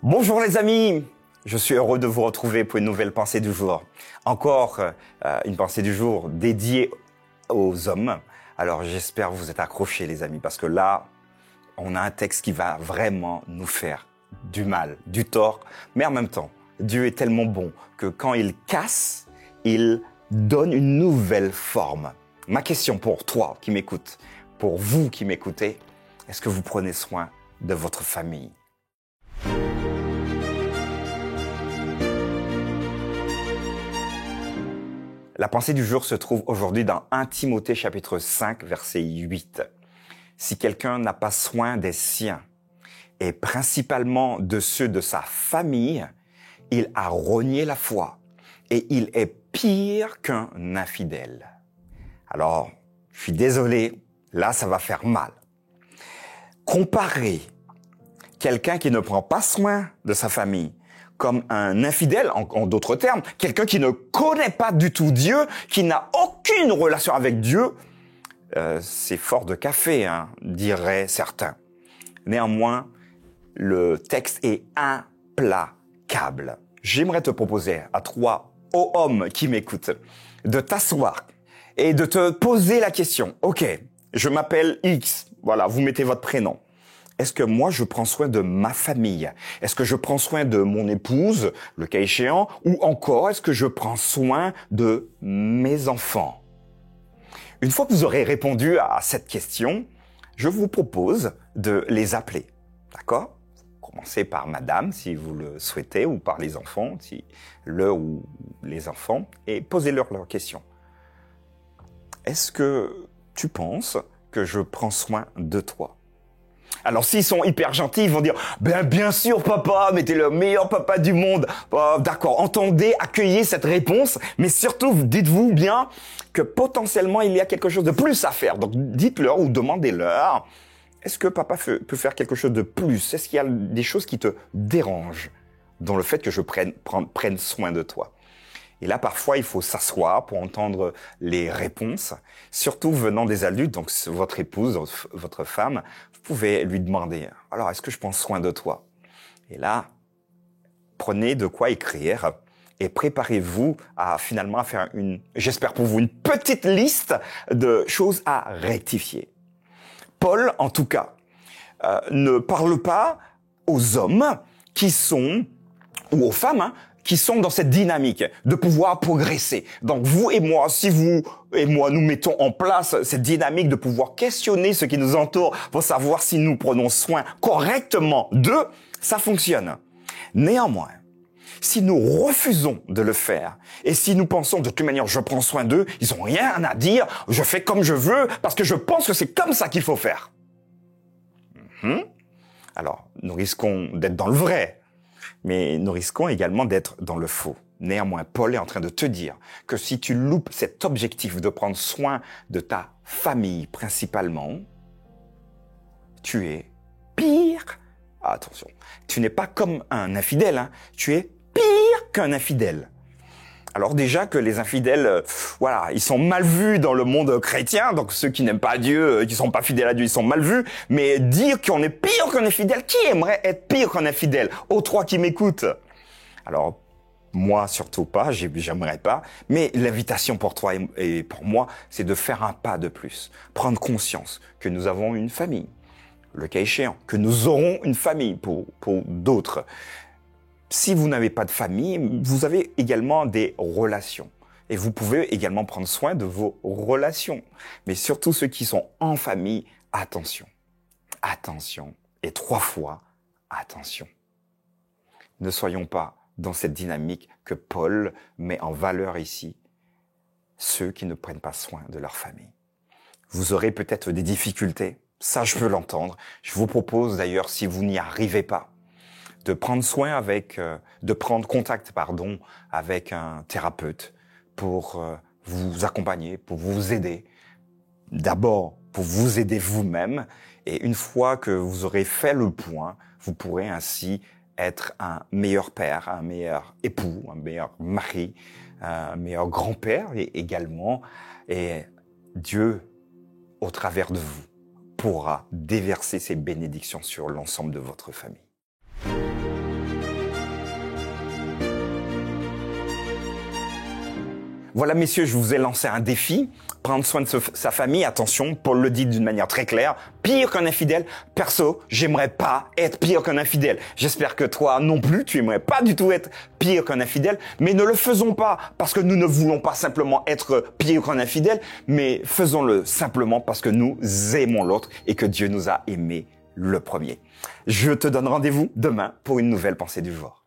Bonjour les amis, je suis heureux de vous retrouver pour une nouvelle pensée du jour. Encore une pensée du jour dédiée aux hommes. Alors j'espère que vous êtes accrochés les amis, parce que là, on a un texte qui va vraiment nous faire du mal, du tort, mais en même temps, Dieu est tellement bon que quand il casse, il donne une nouvelle forme. Ma question pour toi qui m'écoutes, pour vous qui m'écoutez, est-ce que vous prenez soin de votre famille ? La pensée du jour se trouve aujourd'hui dans 1 Timothée chapitre 5 verset 8. Si quelqu'un n'a pas soin des siens, et principalement de ceux de sa famille, il a renié la foi et il est pire qu'un infidèle. Alors, je suis désolé, là ça va faire mal. Comparer quelqu'un qui ne prend pas soin de sa famille comme un infidèle, en d'autres termes, quelqu'un qui ne connaît pas du tout Dieu, qui n'a aucune relation avec Dieu, c'est fort de café, diraient certains. Néanmoins, le texte est implacable. J'aimerais te proposer à toi, ô homme qui m'écoute, de t'asseoir et de te poser la question. Ok, je m'appelle X, voilà, vous mettez votre prénom. Est-ce que moi, je prends soin de ma famille? Est-ce que je prends soin de mon épouse, le cas échéant? Ou encore, est-ce que je prends soin de mes enfants? Une fois que vous aurez répondu à cette question, je vous propose de les appeler. D'accord? Commencez par madame, si vous le souhaitez, ou par les enfants, si le ou les enfants, et posez-leur leurs questions. Est-ce que tu penses que je prends soin de toi? Alors s'ils sont hyper gentils, ils vont dire « Bien sûr papa, mais t'es le meilleur papa du monde. » D'accord, entendez, accueillez cette réponse, mais surtout dites-vous bien que potentiellement il y a quelque chose de plus à faire. Donc dites-leur ou demandez-leur, est-ce que papa peut faire quelque chose de plus? Est-ce qu'il y a des choses qui te dérangent dans le fait que je prenne soin de toi? Et là, parfois, il faut s'asseoir pour entendre les réponses, surtout venant des adultes, donc votre épouse, votre femme, vous pouvez lui demander « Alors, est-ce que je prends soin de toi ?» Et là, prenez de quoi écrire et préparez-vous à finalement faire j'espère pour vous, une petite liste de choses à rectifier. Paul, en tout cas, ne parle pas aux hommes qui sont, ou aux femmes, qui sont dans cette dynamique de pouvoir progresser. Donc vous et moi, si vous et moi, nous mettons en place cette dynamique de pouvoir questionner ce qui nous entoure pour savoir si nous prenons soin correctement d'eux, ça fonctionne. Néanmoins, si nous refusons de le faire et si nous pensons de toute manière je prends soin d'eux, ils ont rien à dire, je fais comme je veux parce que je pense que c'est comme ça qu'il faut faire. Alors, nous risquons d'être dans le vrai. Mais nous risquons également d'être dans le faux. Néanmoins, Paul est en train de te dire que si tu loupes cet objectif de prendre soin de ta famille principalement, tu es pire. Attention, tu n'es pas comme un infidèle, tu es pire qu'un infidèle. Alors déjà que les infidèles, ils sont mal vus dans le monde chrétien, donc ceux qui n'aiment pas Dieu, qui sont pas fidèles à Dieu, ils sont mal vus, mais dire qu'on est pire qu'un infidèle, qui aimerait être pire qu'un infidèle? Aux trois qui m'écoutent. Alors, moi surtout pas, j'aimerais pas, mais l'invitation pour toi et pour moi, c'est de faire un pas de plus, prendre conscience que nous avons une famille, le cas échéant, que nous aurons une famille pour d'autres. Si vous n'avez pas de famille, vous avez également des relations. Et vous pouvez également prendre soin de vos relations. Mais surtout ceux qui sont en famille, attention. Attention. Et 3 fois, attention. Ne soyons pas dans cette dynamique que Paul met en valeur ici. Ceux qui ne prennent pas soin de leur famille. Vous aurez peut-être des difficultés. Ça, je peux l'entendre. Je vous propose d'ailleurs, si vous n'y arrivez pas, de prendre contact avec un thérapeute pour vous accompagner, pour vous aider. D'abord, pour vous aider vous-même. Et une fois que vous aurez fait le point, vous pourrez ainsi être un meilleur père, un meilleur époux, un meilleur mari, un meilleur grand-père également. Et Dieu, au travers de vous, pourra déverser ses bénédictions sur l'ensemble de votre famille. Voilà, messieurs, je vous ai lancé un défi. Prendre soin de sa famille, attention, Paul le dit d'une manière très claire, pire qu'un infidèle. Perso, j'aimerais pas être pire qu'un infidèle. J'espère que toi non plus, tu aimerais pas du tout être pire qu'un infidèle, mais ne le faisons pas parce que nous ne voulons pas simplement être pire qu'un infidèle, mais faisons-le simplement parce que nous aimons l'autre et que Dieu nous a aimés le premier. Je te donne rendez-vous demain pour une nouvelle pensée du jour.